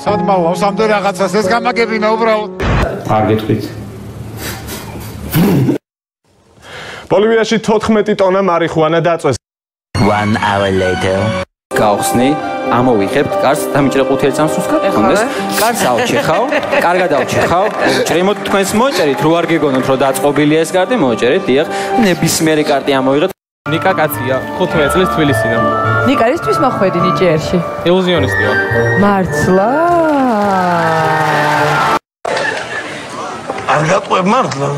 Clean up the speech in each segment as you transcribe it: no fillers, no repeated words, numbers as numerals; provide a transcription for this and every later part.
სადმავა, სამდე რაღაცას ეს გამაგებინა უბრალოდ. არ გეტყვით. ბოლივიაში 14 ტონა მარიხუანა დაწვეს. 1 hour later. გავხსნი, ამოვიხებთ კარს, დამიჭრე 5 წამსულს გქონდეს. კარს ავჩეხავ, კარგად ავჩეხავ. ჭრიმოთ თქვენს მოიწერით, რო არ გეგონოთ, რომ დაწყობილია ეს კარტი, მოიწერით, დიახ. ნებისმიერი კარტი ამოვიღეთ. ნიკა კაცია, 15 წლის თბილისიდან. ნიკა ისთვის მახვედი ნიჭიერში? ილუზიონისტი ვარ. მართლა? არ გატყვევ მართლა.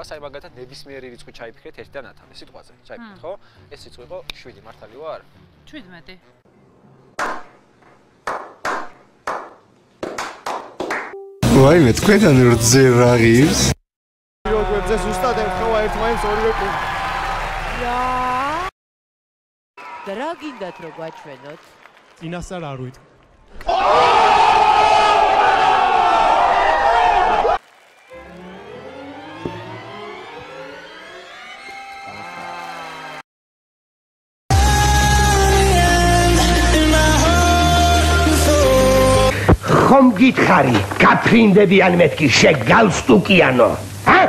საიმაგათად ნებისმიერი რიცხვი ჩაიფიქრეთ 1-დან 10-მდე სიტყვაზე. ჩაიფიქრეთ, ხო? ეს რიცხვი იყო 7, მართალი ვარ? 17. ვაიმე, თქვენთან რძე რა ღირს? პირველგვერდზე ზუსტად ეხება ერთმანეთს ორივე პუნქტი. და რა გინდათ რომ გვაჩვენოთ? წინასწარ არ ვიტყვი. ხომ გითხარი, გაფრინდებიან მეთქი შეგალსტუკიანო. ჰა?